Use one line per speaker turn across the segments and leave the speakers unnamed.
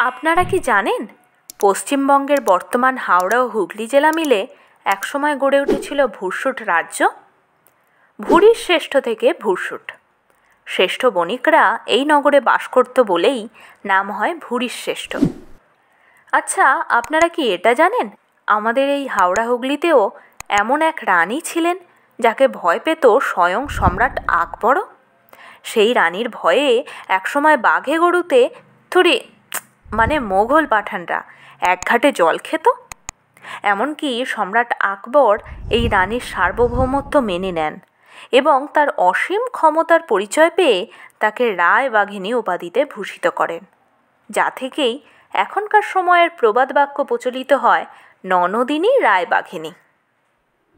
আপনারা কি জানেন, পশ্চিমবঙ্গের বর্তমান হাওড়া ও হুগলি জেলা মিলে একসময় গড়ে উঠেছিল ভুরসুট রাজ্য। ভুরির শ্রেষ্ঠ থেকে ভুরসুট। শ্রেষ্ঠ বণিকরা এই নগরে বাস করত বলেই নাম হয় ভুরির শ্রেষ্ঠ। আচ্ছা, আপনারা কি এটা জানেন, আমাদের এই হাওড়া হুগলিতেও এমন এক রানী ছিলেন যাকে ভয় পেত স্বয়ং সম্রাট আকবরও। সেই রানীর ভয়ে একসময় বাঘে গরুতে মোঘল পাঠানরা একঘাটে জল খেত। এমনকি সম্রাট আকবর এই রানীর সার্বভৌমত্ব মেনে নেন এবং তার অসীম ক্ষমতার পরিচয় পেয়ে তাকে রায় বাঘিনী উপাধিতে ভূষিত করেন, যা থেকেই এখনকার সময়ের প্রবাদ বাক্য প্রচলিত হয়, ননদিনী রায় বাঘিনী।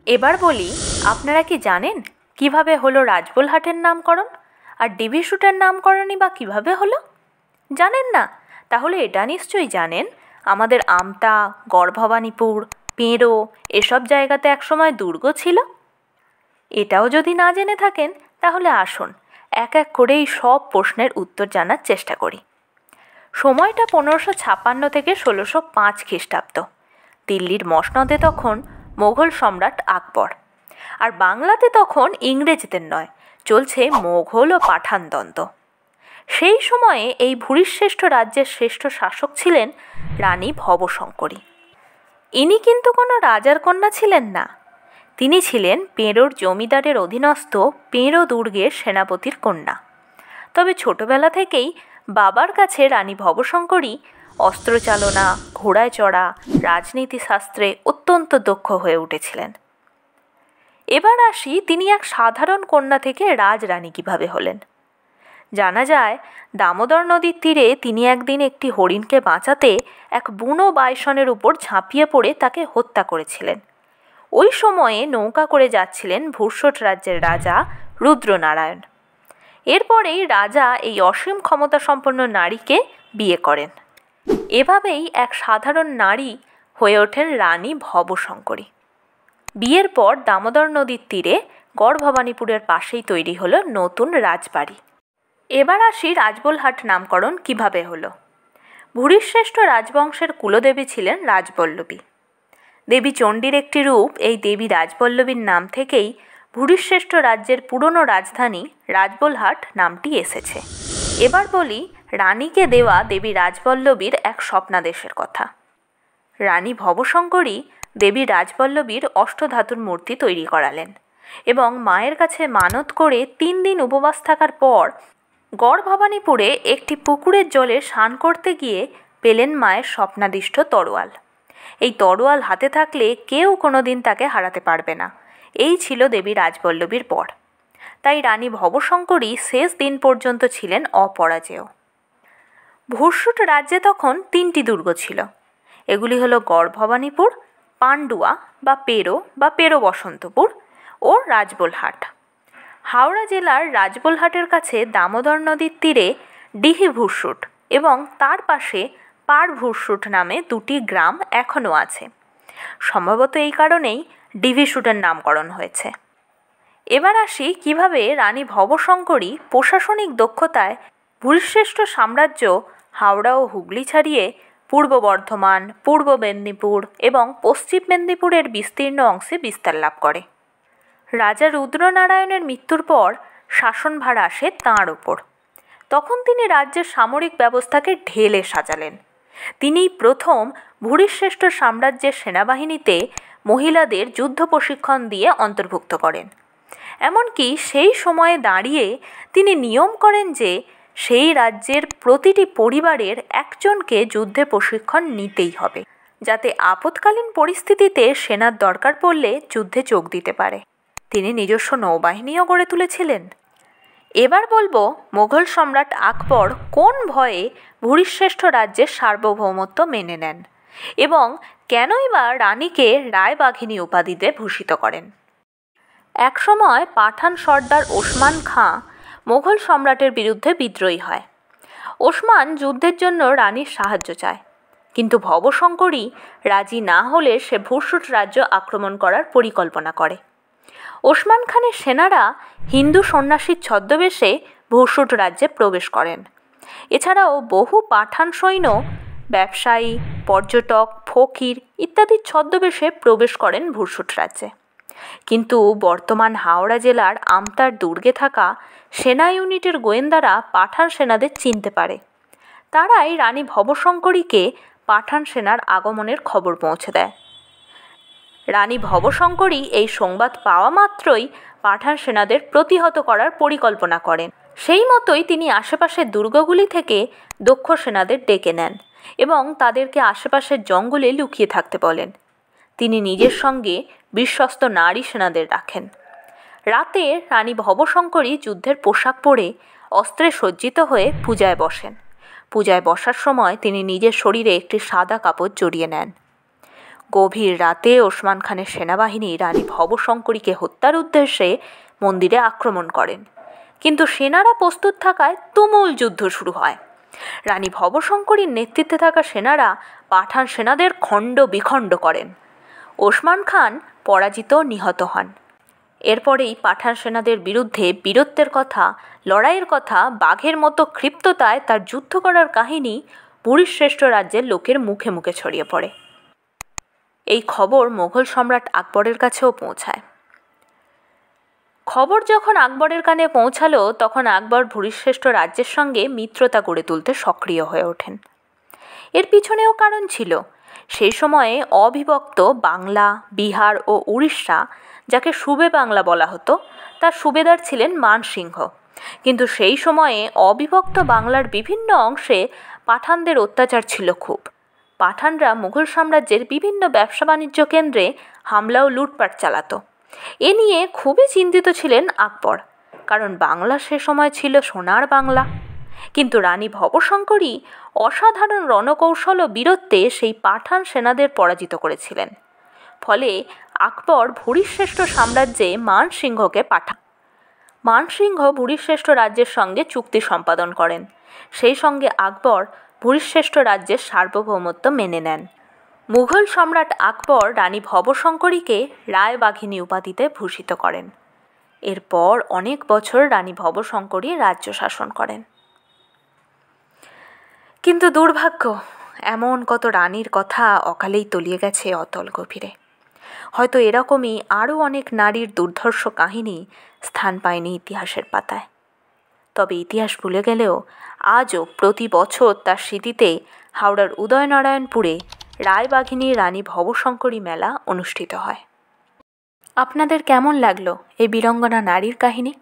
এবার বলি, আপনারা কি জানেন কিভাবে হলো রাজবলহাটের নামকরণ, আর ডিভি স্যুটের নামকরণই বা কিভাবে হলো? জানেন না? তাহলে এটা নিশ্চয়ই জানেন, আমাদের আমতা, গড়ভবানীপুর, পেঁড়ো এসব জায়গাতে একসময় দুর্গ ছিল। এটাও যদি না জেনে থাকেন তাহলে আসুন এক এক করে এই সব প্রশ্নের উত্তর জানার চেষ্টা করি। সময়টা 1556 থেকে 1605 খ্রিস্টাব্দ। দিল্লির মসনদে তখন মোঘল সম্রাট আকবর, আর বাংলাতে তখন ইংরেজদের নয়, চলছে মোঘল ও পাঠান দ্বন্দ্ব। সেই সময়ে এই ভুরিশ্রেষ্ঠ রাজ্যের শ্রেষ্ঠ শাসক ছিলেন রানী ভবশঙ্করী। ইনি কিন্তু কোনো রাজার কন্যা ছিলেন না, তিনি ছিলেন পেঁড়োর জমিদারের অধীনস্থ পেঁড়ো দুর্গের সেনাপতির কন্যা। তবে ছোটবেলা থেকেই বাবার কাছে রানী ভবশঙ্করী অস্ত্রচালনা, ঘোড়ায় চড়া, রাজনীতি শাস্ত্রে অত্যন্ত দক্ষ হয়ে উঠেছিলেন। এবার আসি, তিনি এক সাধারণ কন্যা থেকে রাজরানী কিভাবে হলেন। জানা যায়, দামোদর নদীর তীরে তিনি একদিন একটি হরিণকে বাঁচাতে এক বুনো বাইসনের উপর ঝাঁপিয়ে পড়ে তাকে হত্যা করেছিলেন। ওই সময়ে নৌকা করে যাচ্ছিলেন ভুরসুট রাজ্যের রাজা রুদ্রনারায়ণ। এরপরেই রাজা এই অসীম ক্ষমতাসম্পন্ন নারীকে বিয়ে করেন। এভাবেই এক সাধারণ নারী হয়ে ওঠেন রানী ভবশঙ্করী। বিয়ের পর দামোদর নদীর তীরে গড়ভবানীপুরের পাশেই তৈরি হলো নতুন রাজবাড়ি। এবার আসি রাজবলহাট নামকরণ কিভাবে হলো। ভুরিশ্রেষ্ঠ রাজবংশের কুলদেবী ছিলেন রাজবল্লভী। দেবী চণ্ডীর একটি রূপ এই দেবী রাজবল্লভীর নাম থেকেই ভুরিশ্রেষ্ঠ রাজ্যের পুরনো রাজধানী রাজবলহাট নামটি এসেছে। এবার বলি রানীকে দেওয়া দেবী রাজবল্লভীর এক স্বপ্নাদেশের কথা। রানী ভবশঙ্করী দেবী রাজবল্লভীর অষ্টধাতুর মূর্তি তৈরি করালেন এবং মায়ের কাছে মানত করে 3 দিন উপবাস থাকার পর গড়ভবানীপুরে একটি পুকুরের জলে স্নান করতে গিয়ে পেলেন মায়ের স্বপ্নাদিষ্ট তরোয়াল। এই তরোয়াল হাতে থাকলে কেউ কোনোদিন তাকে হারাতে পারবে না, এই ছিল দেবী রাজবল্লভীর বর। তাই রানী ভবশঙ্করী শেষ দিন পর্যন্ত ছিলেন অপরাজেয়। ভুরসুট রাজ্যে তখন 3টি দুর্গ ছিল। এগুলি হলো গড়ভবানীপুর, পান্ডুয়া বা পেঁড়ো বসন্তপুর ও রাজবলহাট। হাওড়া জেলার রাজবলহাটের কাছে দামোদর নদীর তীরে ডিহি ভুরসুট এবং তার পাশে পাড় ভুরসুট নামে 2টি গ্রাম এখনও আছে। সম্ভবত এই কারণেই ডিভি স্যুটের নামকরণ হয়েছে। এবার আসি কিভাবে রানী ভবশঙ্করী প্রশাসনিক দক্ষতায় ভুরিশ্রেষ্ঠ সাম্রাজ্য হাওড়া ও হুগলি ছাড়িয়ে পূর্ব বর্ধমান, পূর্ব মেদিনীপুর এবং পশ্চিম মেদিনীপুরের বিস্তীর্ণ অংশে বিস্তার লাভ করে। রাজা রুদ্রনারায়ণের মৃত্যুর পর শাসনভার আসে তাঁর ওপর। তখন তিনি রাজ্যের সামরিক ব্যবস্থাকে ঢেলে সাজালেন। তিনিই প্রথম ভুরিশ্রেষ্ঠ সাম্রাজ্যের সেনাবাহিনীতে মহিলাদের যুদ্ধ প্রশিক্ষণ দিয়ে অন্তর্ভুক্ত করেন। এমনকি সেই সময়ে দাঁড়িয়ে তিনি নিয়ম করেন যে সেই রাজ্যের প্রতিটি পরিবারের একজনকে যুদ্ধে প্রশিক্ষণ নিতেই হবে, যাতে আপৎকালীন পরিস্থিতিতে সেনার দরকার পড়লে যুদ্ধে যোগ দিতে পারে। তিনি নিজস্ব নৌবাহিনীও গড়ে তুলেছিলেন। এবার বলবো মোঘল সম্রাট আকবর কোন ভয়ে ভুরিশ্রেষ্ঠ রাজ্যের সার্বভৌমত্ব মেনে নেন এবং কেনই বা রানীকে রায়বাঘিনী উপাধিতে ভূষিত করেন। একসময় পাঠান সর্দার ওসমান খাঁ মোঘল সম্রাটের বিরুদ্ধে বিদ্রোহী হয়। ওসমান যুদ্ধের জন্য রানীর সাহায্য চায়, কিন্তু ভবশঙ্করী রাজি না হলে সে ভুরসুট রাজ্য আক্রমণ করার পরিকল্পনা করে। ওসমান খানের সেনারা হিন্দু সন্ন্যাসীর ছদ্মবেশে ভুরসুট রাজ্যে প্রবেশ করেন। এছাড়াও বহু পাঠান সৈন্য ব্যবসায়ী, পর্যটক, ফকির ইত্যাদির ছদ্মবেশে প্রবেশ করেন ভুরসুট রাজ্যে। কিন্তু বর্তমান হাওড়া জেলার আমতার দুর্গে থাকা সেনা ইউনিটের গোয়েন্দারা পাঠান সেনাদের চিনতে পারে। তারাই রানী ভবশঙ্করীকে পাঠান সেনার আগমনের খবর পৌঁছে দেয়। রানী ভবশঙ্করী এই সংবাদ পাওয়া মাত্রই পাঠান সেনাদের প্রতিহত করার পরিকল্পনা করেন। সেই মতোই তিনি আশেপাশের দুর্গগুলি থেকে দক্ষ সেনাদের ডেকে নেন এবং তাদেরকে আশেপাশের জঙ্গলে লুকিয়ে থাকতে বলেন। তিনি নিজের সঙ্গে বিশ্বস্ত নারী সেনাদের রাখেন। রাতে রানী ভবশঙ্করী যুদ্ধের পোশাক পরে অস্ত্রে সজ্জিত হয়ে পূজায় বসেন। পূজায় বসার সময় তিনি নিজের শরীরে একটি সাদা কাপড় জড়িয়ে নেন। গভীর রাতে ওসমান খানের সেনাবাহিনী রানী ভবশঙ্করীকে হত্যার উদ্দেশ্যে মন্দিরে আক্রমণ করেন, কিন্তু সেনারা প্রস্তুত থাকায় তুমুল যুদ্ধ শুরু হয়। রানী ভবশঙ্করীর নেতৃত্বে থাকা সেনারা পাঠান সেনাদের খণ্ড বিখণ্ড করেন। ওসমান খান পরাজিত নিহত হন। এরপরেই পাঠান সেনাদের বিরুদ্ধে বীরত্বের কথা, লড়াইয়ের কথা, বাঘের মতো ক্ষিপ্ততায় তার যুদ্ধ করার কাহিনী ভুরিশ্রেষ্ঠ রাজ্যের লোকের মুখে মুখে ছড়িয়ে পড়ে। এই খবর মোগল সম্রাট আকবরের কাছেও পৌঁছায়। খবর যখন আকবরের কানে পৌঁছালো তখন আকবর ভুরিশ্রেষ্ঠ রাজ্যের সঙ্গে মিত্রতা গড়ে তুলতে সক্রিয় হয়ে ওঠেন। এর পিছনেও কারণ ছিল। সেই সময়ে অবিভক্ত বাংলা, বিহার ও উড়িষ্যা, যাকে সুবে বাংলা বলা হতো, তার সুবেদার ছিলেন মানসিংহ। কিন্তু সেই সময়ে অবিভক্ত বাংলার বিভিন্ন অংশে পাঠানদের অত্যাচার ছিল খুব। পাঠানরা মুঘল সাম্রাজ্যের বিভিন্ন ব্যবসা বাণিজ্য কেন্দ্রে হামলা ও লুটপাট চালাতো। এ নিয়ে খুবই চিন্তিত ছিলেন আকবর, কারণ বাংলা সে সময় ছিল সোনার বাংলা। কিন্তু রানী ভবশঙ্করী অসাধারণ রণকৌশল ও বীরত্বে সেই পাঠান সেনাদের পরাজিত করেছিলেন। ফলে আকবর ভুরিশ্রেষ্ঠ সাম্রাজ্যে মানসিংহকে পাঠান। মানসিংহ ভুরিশ্রেষ্ঠ রাজ্যের সঙ্গে চুক্তি সম্পাদন করেন। সেই সঙ্গে আকবর ভুরিশ্রেষ্ঠ রাজ্যের সার্বভৌমত্ব মেনে নেন। মুঘল সম্রাট আকবর রানী ভবশঙ্করীকে রায়বাঘিনী উপাধিতে ভূষিত করেন। এরপর অনেক বছর রানী ভবশঙ্করী রাজ্য শাসন করেন। কিন্তু দুর্ভাগ্য, এমন কত রানীর কথা অকালেই তলিয়ে গেছে অতল গভীরে। হয়তো এরকমই আরও অনেক নারীর দুর্ধর্ষ কাহিনী স্থান পায়নি ইতিহাসের পাতায়। তবে ইতিহাস ভুলে গেলেও আজও প্রতি বছর তার স্মৃতিতে হাওড়ার উদয়নারায়ণপুরে রায়বাঘিনী রানী ভবশঙ্করী মেলা অনুষ্ঠিত হয়। আপনাদের কেমন লাগলো এই বীরাঙ্গনা নারীর কাহিনী?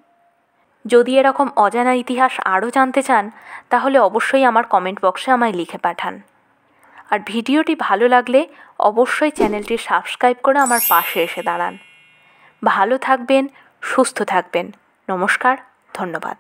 যদি এরকম অজানা ইতিহাস আরও জানতে চান তাহলে অবশ্যই আমার কমেন্ট বক্সে আমায় লিখে পাঠান। আর ভিডিওটি ভালো লাগলে অবশ্যই চ্যানেলটি সাবস্ক্রাইব করে আমার পাশে এসে দাঁড়ান। ভালো থাকবেন, সুস্থ থাকবেন। নমস্কার, ধন্যবাদ।